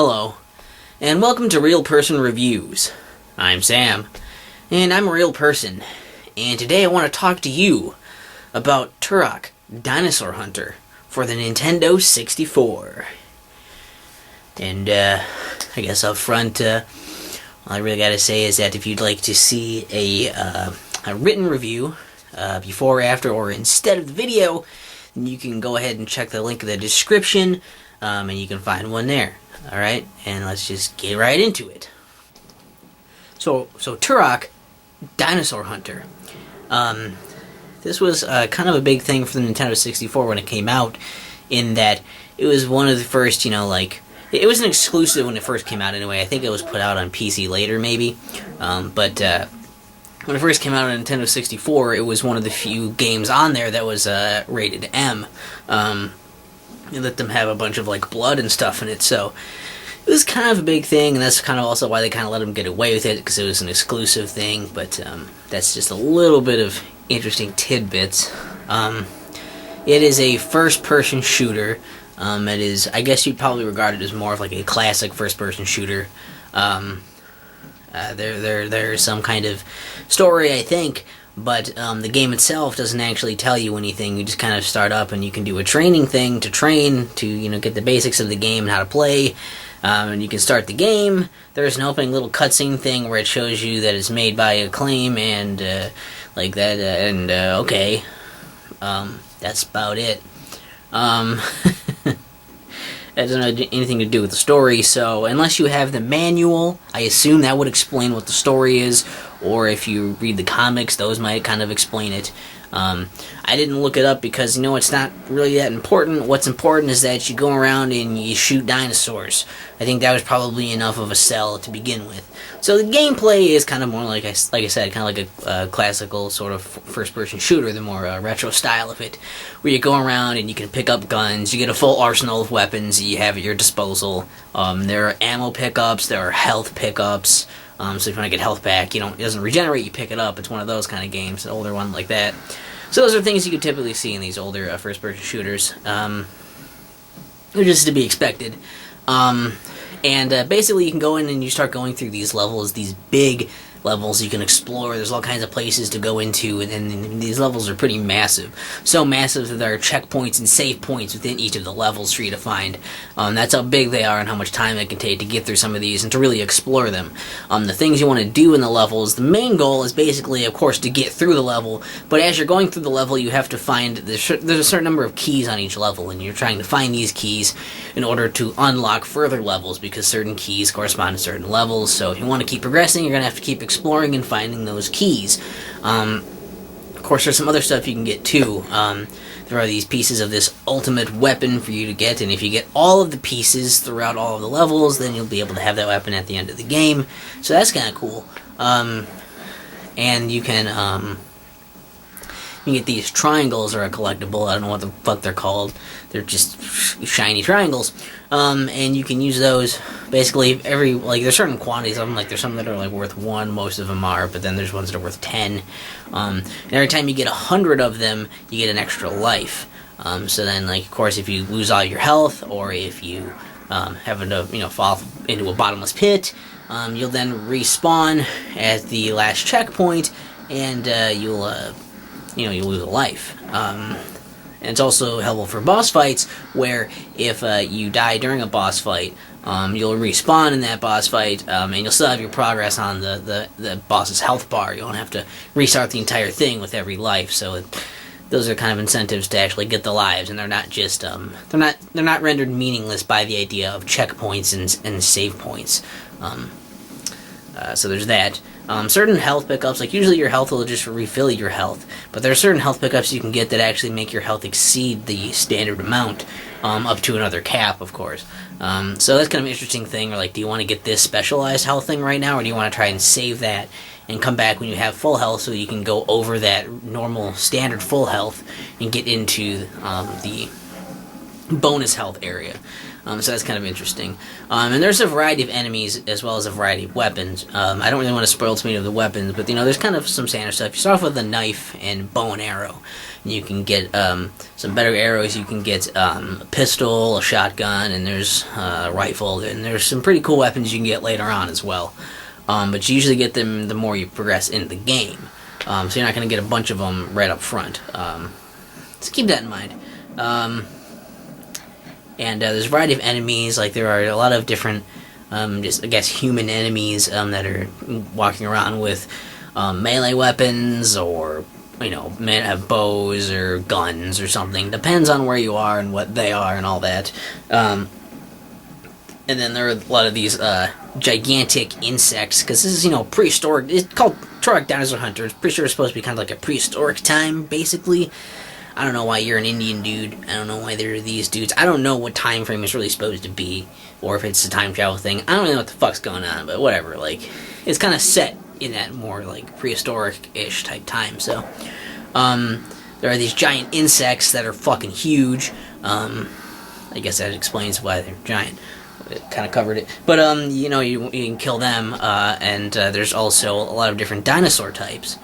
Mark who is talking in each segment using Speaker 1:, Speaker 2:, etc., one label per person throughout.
Speaker 1: Hello, and welcome to Real Person Reviews. I'm Sam, and I'm a real person, and today I want to talk to you about Turok, Dinosaur Hunter, for the Nintendo 64. And, I guess up front, all I really gotta say is that if you'd like to see a written review, before, after, or instead of the video, then you can go ahead and check the link in the description, and you can find one there. Alright, and let's just get right into it. So Turok, Dinosaur Hunter. This was kind of a big thing for the Nintendo 64 when it came out, in that it was one of the first, it was an exclusive when it first came out anyway. I think it was put out on PC later, maybe. But when it first came out on Nintendo 64, it was one of the few games on there that was rated M. You let them have a bunch of blood and stuff in it, so it was kind of a big thing, and that's kind of also why they kind of let them get away with it, because it was an exclusive thing. But that's just a little bit of interesting tidbits. It is a first-person shooter. It is, I guess you'd probably regard it as more of a classic first-person shooter. There's some kind of story, I think, but the game itself doesn't actually tell you anything. You just kind of start up and you can do a training thing to train to, get the basics of the game and how to play. And you can start the game. There's an opening little cutscene thing where it shows you that it's made by Acclaim and like that. Okay, that's about it. That doesn't have anything to do with the story, so unless you have the manual, I assume that would explain what the story is, or if you read the comics, those might kind of explain it. I didn't look it up because, it's not really that important. What's important is that you go around and you shoot dinosaurs. I think that was probably enough of a sell to begin with. So the gameplay is kind of more like I said, kind of like a classical sort of first-person shooter, the more retro style of it, where you go around and you can pick up guns, you get a full arsenal of weapons that you have at your disposal. There are ammo pickups, there are health pickups. So if you want to get health back, it doesn't regenerate, you pick it up. It's one of those kind of games, an older one like that. So those are things you could typically see in these older first-person shooters. Which is to be expected. Basically you can go in and you start going through these levels, these big levels you can explore. There's all kinds of places to go into, and these levels are pretty massive. So massive that there are checkpoints and save points within each of the levels for you to find. That's how big they are and how much time it can take to get through some of these and to really explore them. The things you want to do in the levels, the main goal is basically, of course, to get through the level, but as you're going through the level, you have to find, there's a certain number of keys on each level, and you're trying to find these keys in order to unlock further levels, because certain keys correspond to certain levels. So if you want to keep progressing, you're going to have to keep exploring and finding those keys. Of course, there's some other stuff you can get too. There are these pieces of this ultimate weapon for you to get, and if you get all of the pieces throughout all of the levels, then you'll be able to have that weapon at the end of the game. So that's kind of cool. And you can get these triangles are a collectible. I don't know what the fuck they're called. They're just shiny triangles. And you can use those basically there's certain quantities of them. There's some that are worth 1, most of them are, but then there's ones that are worth 10. And every time you get 100 of them, you get an extra life. So then, of course, if you lose all your health, or if you happen to, fall into a bottomless pit, you'll then respawn at the last checkpoint, and you'll lose a life. And it's also helpful for boss fights, where if you die during a boss fight, you'll respawn in that boss fight, and you'll still have your progress on the boss's health bar. You don't have to restart the entire thing with every life. So those are kind of incentives to actually get the lives, and they're not just they're not rendered meaningless by the idea of checkpoints and save points. So there's that. Certain health pickups, usually your health will just refill your health, but there are certain health pickups you can get that actually make your health exceed the standard amount, up to another cap, of course. So that's kind of an interesting thing, or do you want to get this specialized health thing right now, or do you want to try and save that and come back when you have full health so you can go over that normal standard full health and get into the bonus health area. So that's kind of interesting. And there's a variety of enemies as well as a variety of weapons. I don't really want to spoil too many of the weapons, but there's kind of some standard stuff. You start off with a knife and bow and arrow. You can get some better arrows. You can get a pistol, a shotgun, and there's a rifle. And there's some pretty cool weapons you can get later on as well. But you usually get them the more you progress in the game. So you're not going to get a bunch of them right up front. So keep that in mind. And there's a variety of enemies. Like, there are a lot of different, just, I guess, human enemies that are walking around with melee weapons, or, may have bows or guns or something. Depends on where you are and what they are and all that. And then there are a lot of these gigantic insects, because this is, prehistoric. It's called Turok Dinosaur Hunter. It's pretty sure it's supposed to be kind of like a prehistoric time, basically. I don't know why you're an Indian dude. I don't know why there are these dudes. I don't know what time frame it's really supposed to be, or if it's a time travel thing. I don't really know what the fuck's going on, but whatever. Like, it's kind of set in that more, like, prehistoric-ish type time, so. There are these giant insects that are fucking huge. I guess that explains why they're giant. It kind of covered it. But, you can kill them, and there's also a lot of different dinosaur types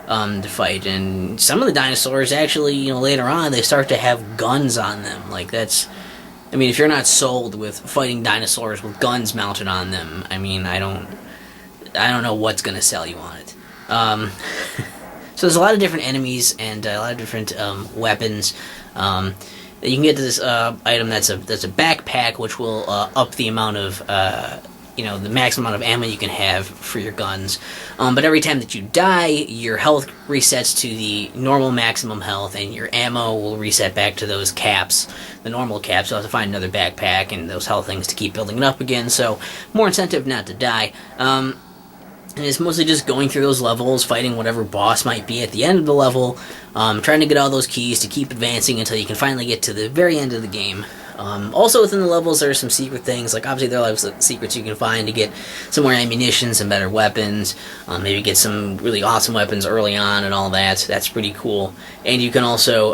Speaker 1: to fight. And some of the dinosaurs, actually, later on, they start to have guns on them. Like, that's... I mean, if you're not sold with fighting dinosaurs with guns mounted on them, I mean, I don't know what's going to sell you on it. So there's a lot of different enemies and a lot of different weapons. You can get to this item that's a backpack, which will up the amount of the maximum amount of ammo you can have for your guns. But every time that you die, your health resets to the normal maximum health, and your ammo will reset back to those caps, the normal caps. So you'll have to find another backpack and those health things to keep building it up again. So more incentive not to die. And it's mostly just going through those levels, fighting whatever boss might be at the end of the level, trying to get all those keys to keep advancing until you can finally get to the very end of the game. Also within the levels there are some secret things, like obviously there are secrets you can find to get some more ammunition, some better weapons, maybe get some really awesome weapons early on and all that. That's pretty cool. And you can also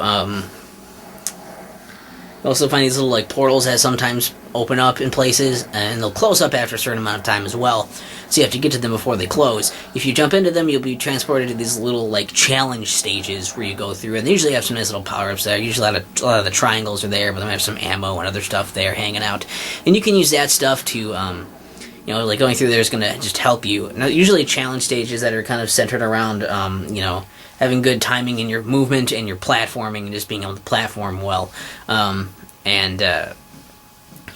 Speaker 1: find these little portals that sometimes open up in places, and they'll close up after a certain amount of time as well. So you have to get to them before they close. If you jump into them, you'll be transported to these little challenge stages where you go through, and they usually have some nice little power-ups there. Usually a lot of the triangles are there, but they have some ammo and other stuff there hanging out. And you can use that stuff to, going through there is going to just help you. Now, usually challenge stages that are kind of centered around, having good timing in your movement and your platforming and just being able to platform well.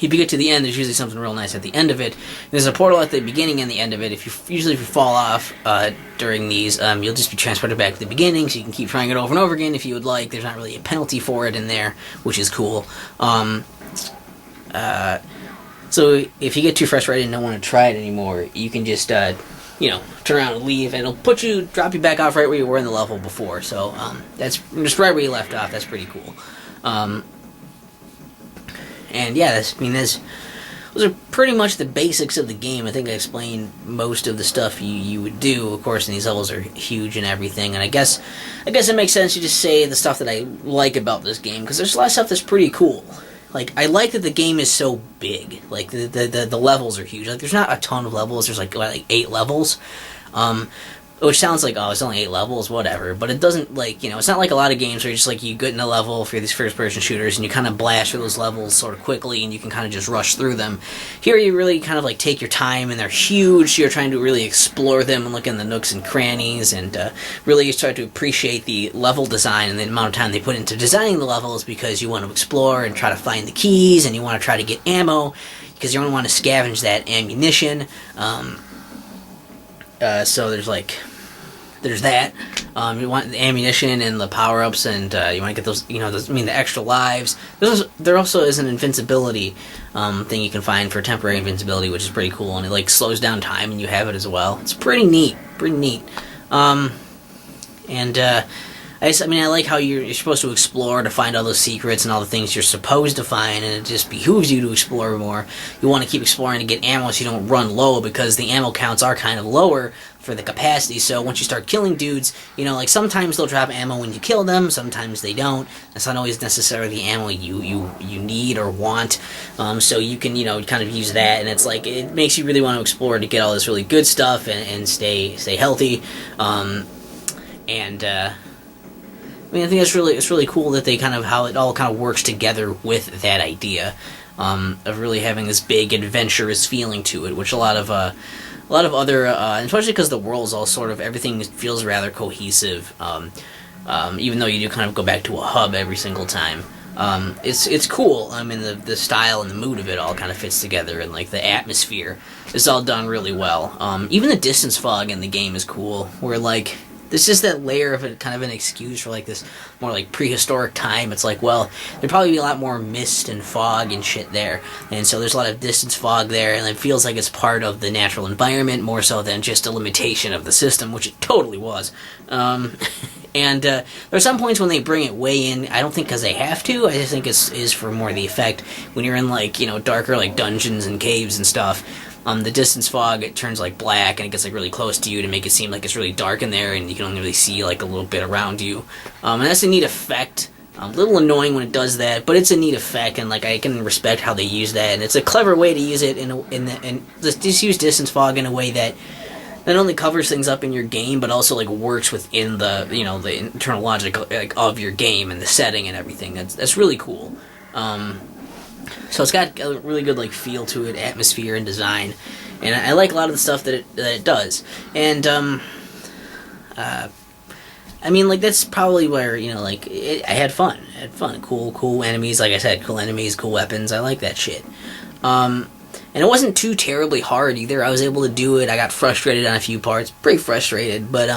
Speaker 1: If you get to the end, there's usually something real nice at the end of it. There's a portal at the beginning and the end of it. If you fall off during these, you'll just be transported back to the beginning, so you can keep trying it over and over again if you would like. There's not really a penalty for it in there, which is cool. So if you get too frustrated and don't want to try it anymore, you can just turn around and leave, and it'll drop you back off right where you were in the level before. So that's just right where you left off. That's pretty cool. And yeah, those are pretty much the basics of the game. I think I explained most of the stuff you would do. Of course, and these levels are huge and everything. And I guess it makes sense to just say the stuff that I like about this game, because there's a lot of stuff that's pretty cool. Like, I like that the game is so big. Like, the levels are huge. Like, there's not a ton of levels. There's like 8 levels. Which sounds like, oh, it's only 8 levels, whatever. But it doesn't, it's not like a lot of games where you get in a level for these first-person shooters and you kind of blast through those levels sort of quickly and you can kind of just rush through them. Here you really kind of, take your time, and they're huge, so you're trying to really explore them and look in the nooks and crannies and really start to appreciate the level design and the amount of time they put into designing the levels, because you want to explore and try to find the keys, and you want to try to get ammo, because you don't want to scavenge that ammunition. So there's that. You want the ammunition and the power-ups, and you want to get those, the extra lives. There also is an invincibility thing you can find for temporary invincibility, which is pretty cool, and it slows down time, and you have it as well. It's pretty neat. I mean, I like how you're supposed to explore to find all those secrets and all the things you're supposed to find, and it just behooves you to explore more. You want to keep exploring to get ammo so you don't run low, because the ammo counts are kind of lower for the capacity. So once you start killing dudes, you know, like sometimes they'll drop ammo when you kill them, sometimes they don't. That's not always necessarily the ammo you need or want. So you can, you know, kind of use that, and it's like it makes you really want to explore to get all this really good stuff and stay healthy. I mean, I think it's really cool that they kind of, how it all kind of works together with that idea of really having this big adventurous feeling to it, which a lot of other, especially because the world's all sort of, everything feels rather cohesive, even though you do kind of go back to a hub every single time. It's cool. I mean, the style and the mood of it all kind of fits together, and like the atmosphere is all done really well. Even the distance fog in the game is cool, where like, this is that layer of kind of an excuse for like this more like prehistoric time. It's like, well, there'd probably be a lot more mist and fog and shit there, and so there's a lot of distance fog there, and it feels like it's part of the natural environment more so than just a limitation of the system, which it totally was. And there are some points when they bring it way in. I don't think because they have to. I just think it's for more the effect when you're in like, you know, darker like dungeons and caves and stuff. The distance fog, it turns like black and it gets like really close to you to make it seem like it's really dark in there, and you can only really see like a little bit around you. And that's a neat effect. A little annoying when it does that, but it's a neat effect, and like I can respect how they use that, and it's a clever way to use it and just use distance fog in a way that not only covers things up in your game, but also like works within the, you know, the internal logic like of your game and the setting and everything. That's really cool. So it's got a really good like feel to it, atmosphere and design, and I like a lot of the stuff that it does. And I mean, like, that's probably where, you know, like, I had fun. Cool enemies, like I said, cool enemies, cool weapons. I like that shit. And it wasn't too terribly hard either. I was able to do it. I got frustrated on a few parts, pretty frustrated, but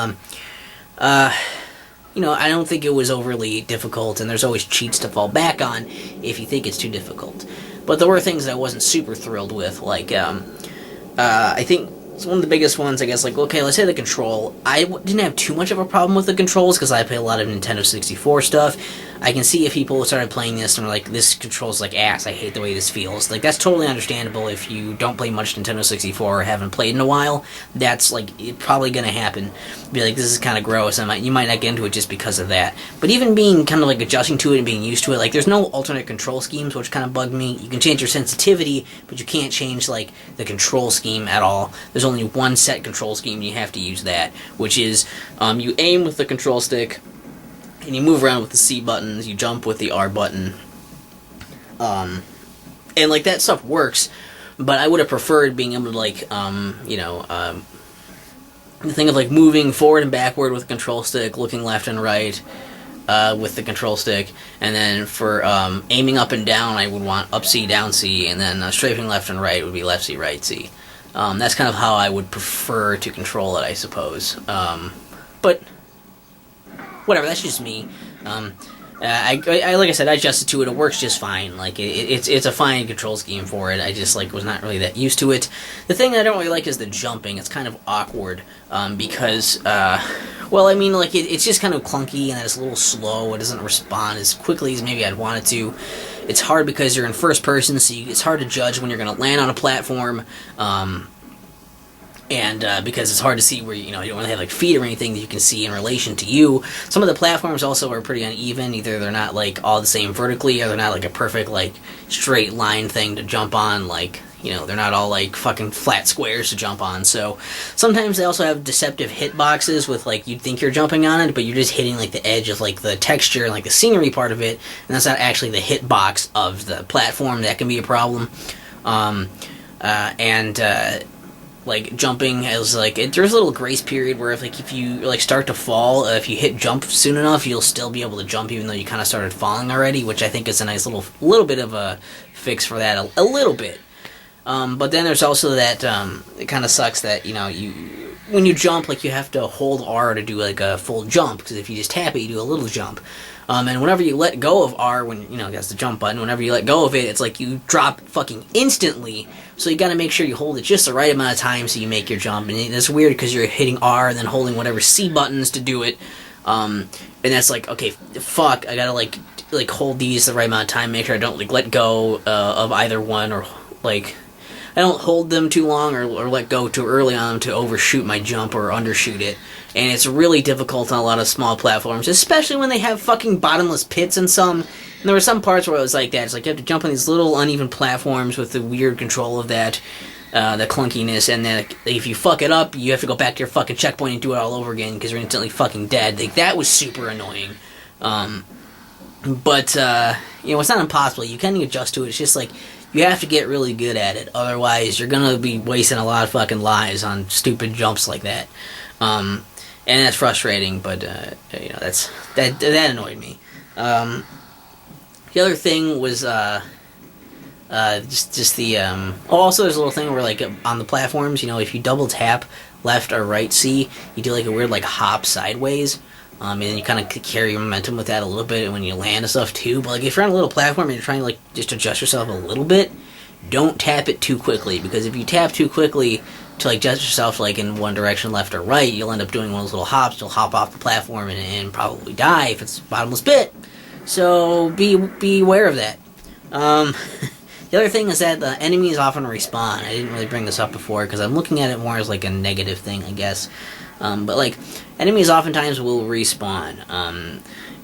Speaker 1: you know, I don't think it was overly difficult, and there's always cheats to fall back on if you think it's too difficult. But there were things that I wasn't super thrilled with, like, I think one of the biggest ones, I guess, like, okay, let's say the control. I didn't have too much of a problem with the controls, because I play a lot of Nintendo 64 stuff. I can see if people started playing this and were like, this controls like ass, I hate the way this feels. Like, that's totally understandable if you don't play much Nintendo 64 or haven't played in a while. That's, like, probably gonna happen. Be like, this is kind of gross, and you might not get into it just because of that. But even being kind of, like, adjusting to it and being used to it, like, there's no alternate control schemes, which kind of bugged me. You can change your sensitivity, but you can't change, like, the control scheme at all. There's only one set control scheme, and you have to use that, which is, you aim with the control stick, and you move around with the C buttons, you jump with the R button, and, like, that stuff works, but I would have preferred being able to, like, you know, the thing of, like, moving forward and backward with the control stick, looking left and right, with the control stick, and then for, aiming up and down, I would want up C, down C, and then, strafing left and right would be left C, right C. That's kind of how I would prefer to control it, I suppose. But whatever, that's just me. I like I said, I adjusted to it. It works just fine. Like, it's a fine control scheme for it. I just, like, was not really that used to it. The thing I don't really like is the jumping. It's kind of awkward, because, well, I mean, like, it's just kind of clunky, and it's a little slow. It doesn't respond as quickly as maybe I'd want it to. It's hard because you're in first person, so it's hard to judge when you're going to land on a platform, and because it's hard to see where, you know, you don't really have, like, feet or anything that you can see in relation to you. Some of the platforms also are pretty uneven. Either they're not, like, all the same vertically, or they're not, like, a perfect, like, straight line thing to jump on. Like, you know, they're not all, like, fucking flat squares to jump on. So sometimes they also have deceptive hitboxes with, like, you'd think you're jumping on it, but you're just hitting, like, the edge of, like, the texture and, like, the scenery part of it, and that's not actually the hitbox of the platform. That can be a problem. Like, jumping as, like, there's a little grace period where if you, like, start to fall, if you hit jump soon enough, you'll still be able to jump even though you kind of started falling already, which I think is a nice little bit of a fix for that, a little bit. But then there's also that, it kind of sucks that, you know, when you jump, like, you have to hold R to do, like, a full jump, because if you just tap it, you do a little jump. And whenever you let go of R, when, you know, that's the jump button, whenever you let go of it, it's like you drop fucking instantly, so you gotta make sure you hold it just the right amount of time so you make your jump, and it's weird because you're hitting R and then holding whatever C buttons to do it, And that's like, okay, fuck, I gotta like hold these the right amount of time, make sure I don't like let go of either one, or like I don't hold them too long or let go too early on them to overshoot my jump or undershoot it. And it's really difficult on a lot of small platforms, especially when they have fucking bottomless pits in some. And there were some parts where it was like that. It's like you have to jump on these little uneven platforms with the weird control of that, the clunkiness, and then if you fuck it up, you have to go back to your fucking checkpoint and do it all over again because you're instantly fucking dead. Like, that was super annoying. But you know, it's not impossible. You can adjust to it. It's just like you have to get really good at it. Otherwise, you're gonna be wasting a lot of fucking lives on stupid jumps like that. And that's frustrating, but you know, that annoyed me. The other thing was just the also there's a little thing where like on the platforms, you know, if you double tap left or right C, you do like a weird like hop sideways. And then you kind of carry your momentum with that a little bit when you land and stuff too. But like if you're on a little platform and you're trying to like just adjust yourself a little bit, don't tap it too quickly, because if you tap too quickly to like adjust yourself like in one direction, left or right, you'll end up doing one of those little hops. You'll hop off the platform and probably die if it's a bottomless pit. So be aware of that. The other thing is that the enemies often respawn. I didn't really bring this up before because I'm looking at it more as like a negative thing, I guess. But like enemies oftentimes will respawn.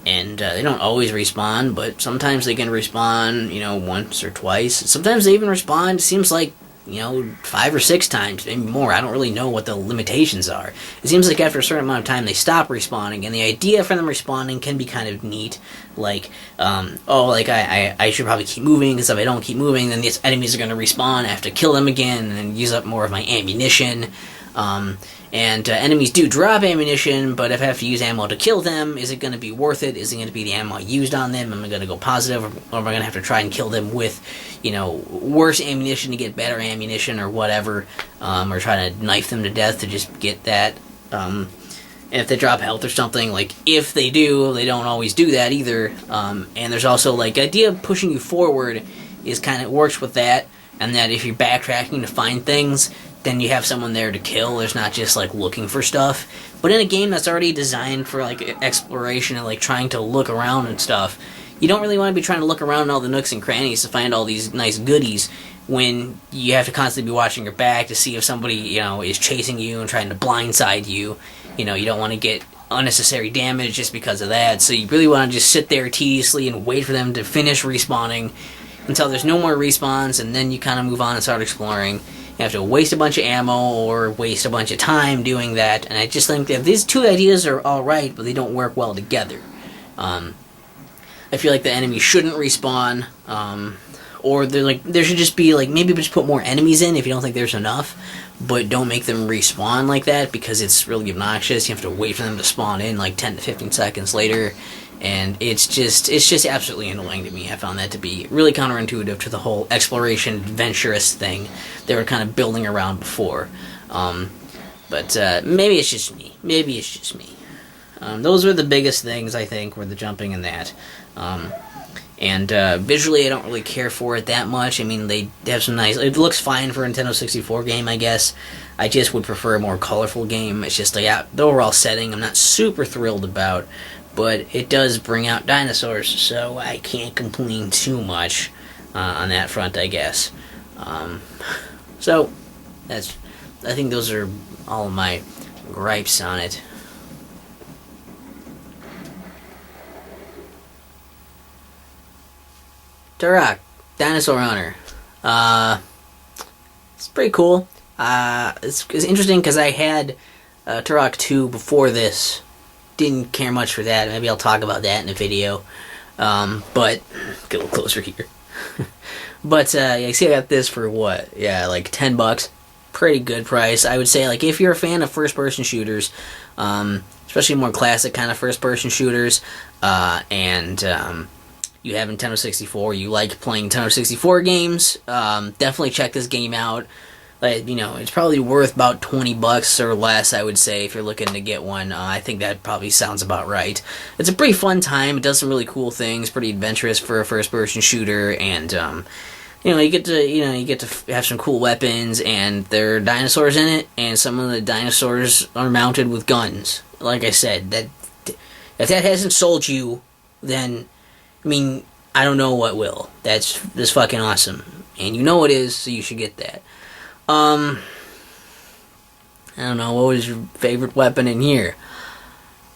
Speaker 1: And they don't always respawn, but sometimes they can respawn, you know, once or twice. Sometimes they even respawn, it seems like, you know, 5 or 6 times, maybe more. I don't really know what the limitations are. It seems like after a certain amount of time they stop respawning, and the idea for them respawning can be kind of neat. Like, I should probably keep moving, because if I don't keep moving, then these enemies are going to respawn. I have to kill them again, and then use up more of my ammunition. And enemies do drop ammunition, but if I have to use ammo to kill them, is it going to be worth it? Is it going to be the ammo I used on them? Am I going to go positive, or am I going to have to try and kill them with, you know, worse ammunition to get better ammunition or whatever, or try to knife them to death to just get that? And if they drop health or something, like, if they do, they don't always do that either. And there's also, like, the idea of pushing you forward is kind of works with that, and that if you're backtracking to find things, then you have someone there to kill. There's not just like looking for stuff. But in a game that's already designed for like exploration and like trying to look around and stuff, you don't really want to be trying to look around in all the nooks and crannies to find all these nice goodies when you have to constantly be watching your back to see if somebody, you know, is chasing you and trying to blindside you. You know, you don't want to get unnecessary damage just because of that. So you really want to just sit there tediously and wait for them to finish respawning until there's no more respawns, and then you kind of move on and start exploring. You have to waste a bunch of ammo or waste a bunch of time doing that, and I just think that these two ideas are alright, but they don't work well together. I feel like the enemy shouldn't respawn, or there should just be, like, maybe just put more enemies in if you don't think there's enough, but don't make them respawn like that, because it's really obnoxious. You have to wait for them to spawn in, like, 10 to 15 seconds later, and it's just absolutely annoying to me. I found that to be really counterintuitive to the whole exploration, adventurous thing they were kind of building around before. But maybe it's just me. Those were the biggest things, I think, were the jumping and that. And visually, I don't really care for it that much. I mean, they have some nice... It looks fine for a Nintendo 64 game, I guess. I just would prefer a more colorful game. It's just, like, the overall setting I'm not super thrilled about. But it does bring out dinosaurs, so I can't complain too much on that front, I guess. So, I think those are all of my gripes on it. Turok, Dinosaur Hunter. It's pretty cool. It's interesting because I had Turok 2 before this. Didn't care much for that. Maybe I'll talk about that in a video. But get a little closer here. But yeah, see, I got this for what? Yeah, like $10. Pretty good price. I would say, like, if you're a fan of first-person shooters, especially more classic kind of first-person shooters, and you have Nintendo 64, you like playing Nintendo 64 games, definitely check this game out. You know, it's probably worth about $20 or less, I would say, if you're looking to get one. I think that probably sounds about right. It's a pretty fun time. It does some really cool things. Pretty adventurous for a first-person shooter, and you know, you get to have some cool weapons, and there are dinosaurs in it, and some of the dinosaurs are mounted with guns. Like I said, that If that hasn't sold you, then, I mean, I don't know what will. That's fucking awesome. And you know it is, so you should get that. I don't know, what was your favorite weapon in here?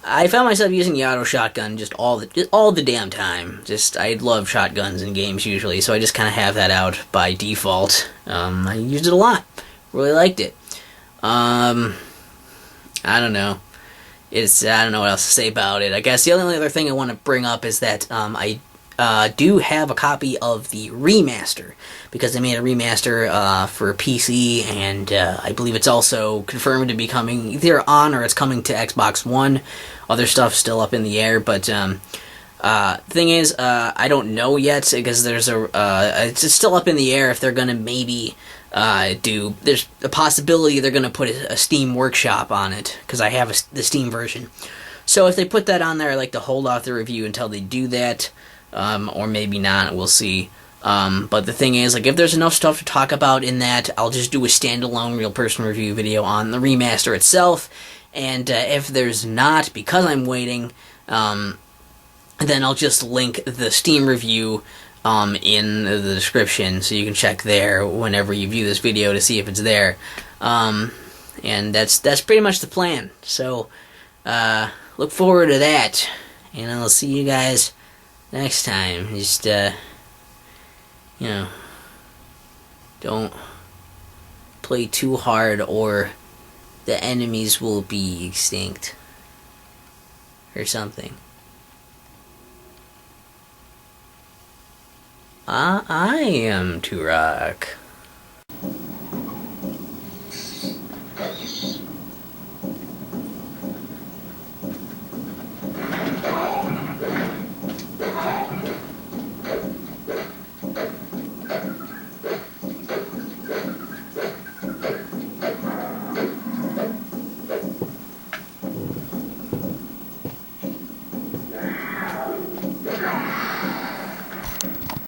Speaker 1: I found myself using the auto shotgun just all the damn time. I love shotguns in games usually, so I just kind of have that out by default. I used it a lot. Really liked it. I don't know. I don't know what else to say about it. I guess the only other thing I want to bring up is that I do have a copy of the remaster, because they made a remaster for PC, and I believe it's also confirmed to be coming either on or it's coming to Xbox One. Other stuff's still up in the air, but thing is, I don't know yet, because it's still up in the air if they're gonna maybe there's a possibility they're gonna put a Steam Workshop on it, because I have the Steam version. So if they put that on there, I'd like to hold off the review until they do that. Or maybe not, we'll see. But the thing is, like, if there's enough stuff to talk about in that, I'll just do a standalone real person review video on the remaster itself. And if there's not, because I'm waiting, then I'll just link the Steam review in the description, so you can check there whenever you view this video to see if it's there. And that's pretty much the plan. So look forward to that, and I'll see you guys next time. Just, don't play too hard or the enemies will be extinct. Or something. I am Turok.